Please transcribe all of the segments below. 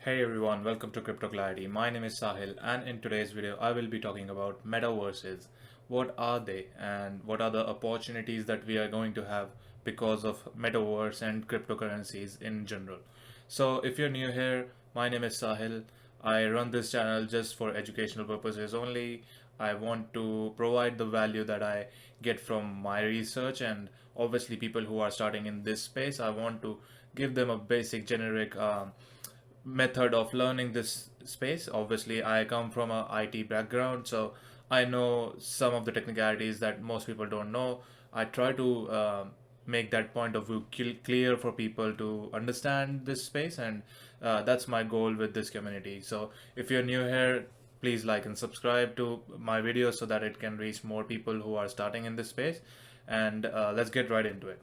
Hey everyone, welcome to Crypto Clarity. My name is Sahil, and in today's video, I will be talking about metaverses. What are they, and what are the opportunities that we are going to have because of metaverse and cryptocurrencies in general? So, if you're new here, my name is Sahil. I run this channel just for educational purposes only. I want to provide the value that I get from my research, and obviously, people who are starting in this space, I want to give them a basic generic method of learning this space. Obviously, I come from a IT background, so I know some of the technicalities that most people don't know. I try to make that point of view clear for people to understand this space, and that's my goal with this community. So, if you're new here, please like and subscribe to my videos so that it can reach more people who are starting in this space. And let's get right into it.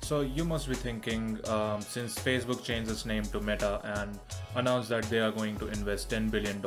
So you must be thinking, since Facebook changed its name to Meta and announced that they are going to invest $10 billion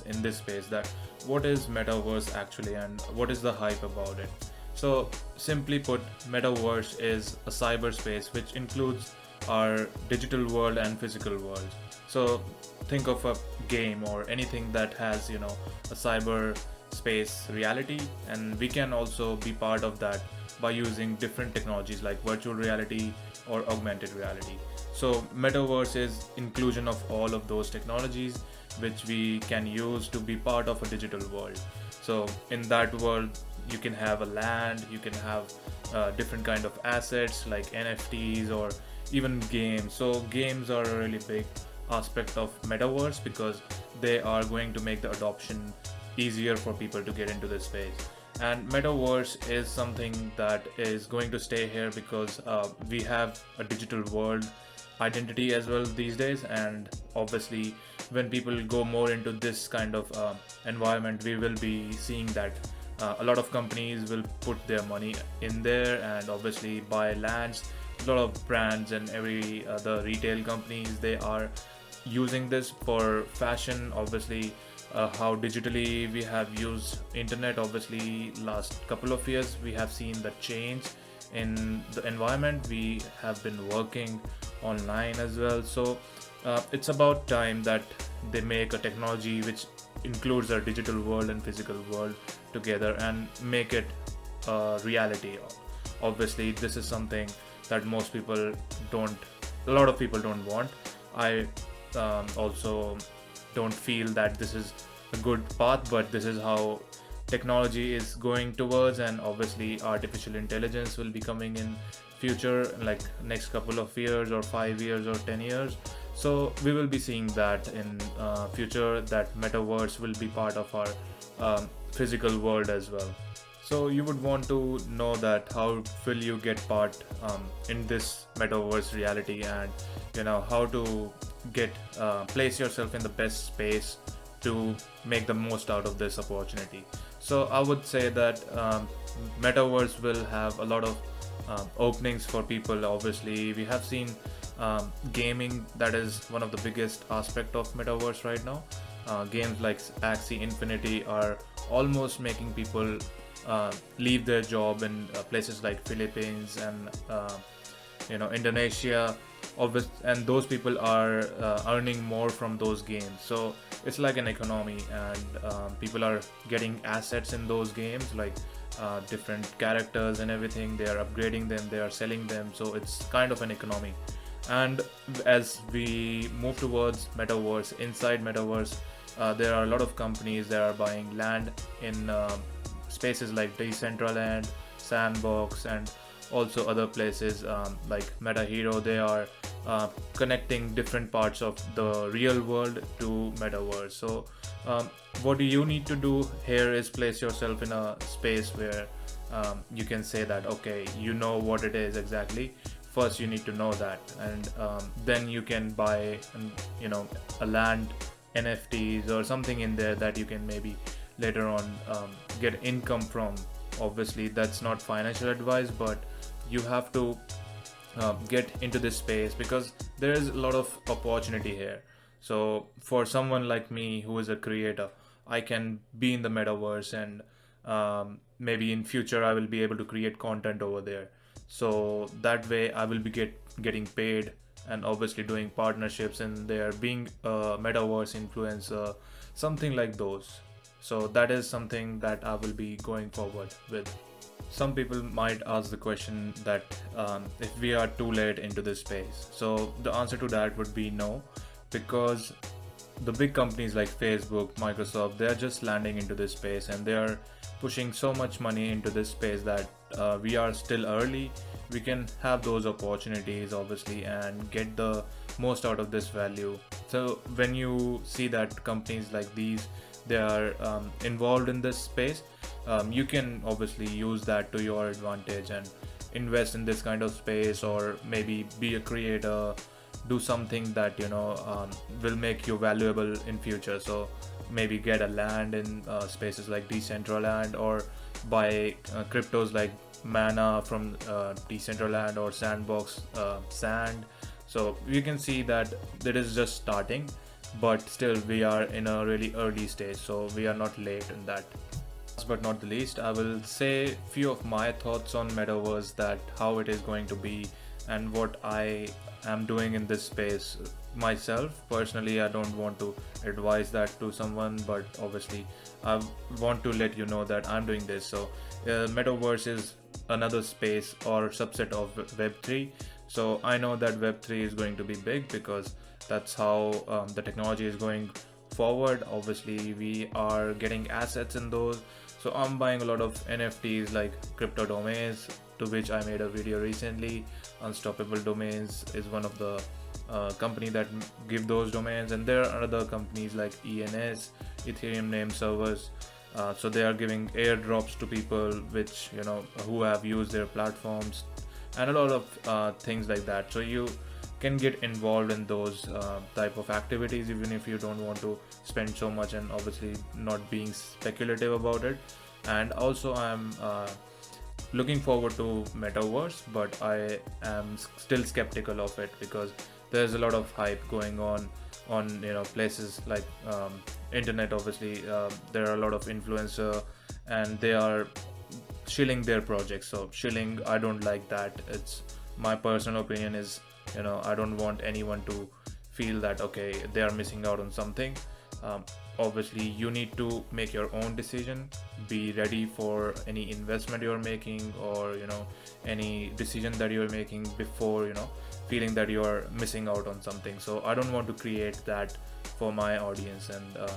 in this space, that what is Metaverse actually and what is the hype about it? So simply put, Metaverse is a cyberspace which includes our digital world and physical world. So think of a game or anything that has, a cyber space reality, and we can also be part of that by using different technologies like virtual reality or augmented reality. So metaverse is inclusion of all of those technologies which we can use to be part of a digital world. So in that world, you can have a land, you can have different kind of assets like NFTs or even games. So games are a really big aspect of metaverse because they are going to make the adoption easier for people to get into this space. And metaverse is something that is going to stay here because we have a digital world identity as well these days. And obviously, when people go more into this kind of environment, we will be seeing that a lot of companies will put their money in there and obviously buy lands. A lot of brands and every other retail companies, they are using this for fashion. Obviously, how digitally we have used internet, obviously last couple of years we have seen the change in the environment. We have been working online as well, so it's about time that they make a technology which includes our digital world and physical world together and make it a reality. Obviously, this is something that most people don't, a lot of people don't want. I also don't feel that this is a good path, but this is how technology is going towards. And obviously artificial intelligence will be coming in future, like next couple of years or 5 years or 10 years. So we will be seeing that in future, that metaverse will be part of our physical world as well. So you would want to know that how will you get part in this metaverse reality, and how to get place yourself in the best space to make the most out of this opportunity. So I would say that metaverse will have a lot of openings for people. Obviously, we have seen gaming, that is one of the biggest aspect of metaverse right now. Games like Axie Infinity are almost making people leave their job in places like Philippines and Indonesia. And those people are earning more from those games. So it's like an economy, and people are getting assets in those games, like different characters and everything. They are upgrading them, they are selling them, so it's kind of an economy. And as we move towards metaverse, inside metaverse, there are a lot of companies that are buying land in spaces like Decentraland, Sandbox, and also other places like Meta Hero. They are connecting different parts of the real world to metaverse. So what do you need to do here is place yourself in a space where you can say that, okay, you know what it is exactly. First you need to know that, and then you can buy a land, NFTs or something in there that you can maybe later on get income from. Obviously that's not financial advice, but you have to get into this space, because there is a lot of opportunity here. So for someone like me who is a creator, I can be in the metaverse, and maybe in future I will be able to create content over there. So that way I will be getting paid, and obviously doing partnerships in there, being a metaverse influencer, something like those. So that is something that I will be going forward with. Some people might ask the question that if we are too late into this space. So the answer to that would be no, because the big companies like Facebook, Microsoft, they are just landing into this space, and they are pushing so much money into this space that we are still early. We can have those opportunities obviously and get the most out of this value. So when you see that companies like these, they are involved in this space, you can obviously use that to your advantage and invest in this kind of space, or maybe be a creator, do something that will make you valuable in future. So maybe get a land in spaces like Decentraland, or buy cryptos like Mana from Decentraland, or Sandbox Sand. So you can see that it is just starting, but still we are in a really early stage, so we are not late in that. Last but not the least, I will say few of my thoughts on metaverse, that how it is going to be and what I am doing in this space myself. Personally, I don't want to advise that to someone, but obviously I want to let you know that I'm doing this. So metaverse is another space or subset of web3. So I know that web3 is going to be big, because that's how the technology is going forward. Obviously we are getting assets in those. So I'm buying a lot of NFTs like crypto domains, to which I made a video recently. Unstoppable Domains is one of the company that give those domains, and there are other companies like ENS, Ethereum name servers. So they are giving airdrops to people which who have used their platforms, and a lot of things like that. So you can get involved in those type of activities, even if you don't want to spend so much, and obviously not being speculative about it. And also I'm looking forward to metaverse, but I am still skeptical of it, because there's a lot of hype going on places like internet. Obviously there are a lot of influencer, and they are shilling their projects. So shilling, I don't like that. It's my personal opinion is, I don't want anyone to feel that okay, they are missing out on something. Obviously you need to make your own decision, be ready for any investment you're making, or any decision that you're making before feeling that you're missing out on something. So I don't want to create that for my audience, and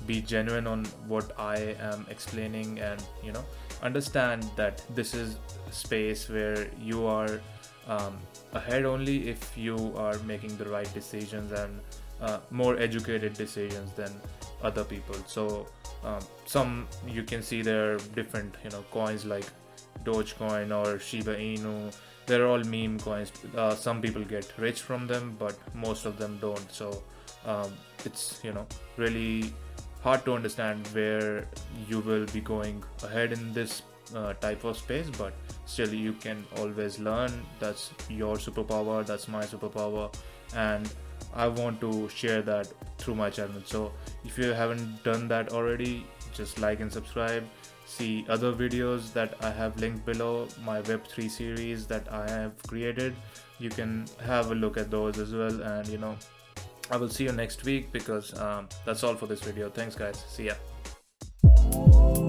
be genuine on what I am explaining, and understand that this is space where you are ahead only if you are making the right decisions, and more educated decisions than other people. So some, you can see there are different coins like Dogecoin or Shiba Inu. They're all meme coins. Some people get rich from them, but most of them don't. So it's really hard to understand where you will be going ahead in this type of space, but still you can always learn. That's your superpower, that's my superpower, and I want to share that through my channel. So if you haven't done that already, just like and subscribe. See other videos that I have linked below, my web3 series that I have created. You can have a look at those as well, and I will see you next week, because that's all for this video. Thanks guys, see ya.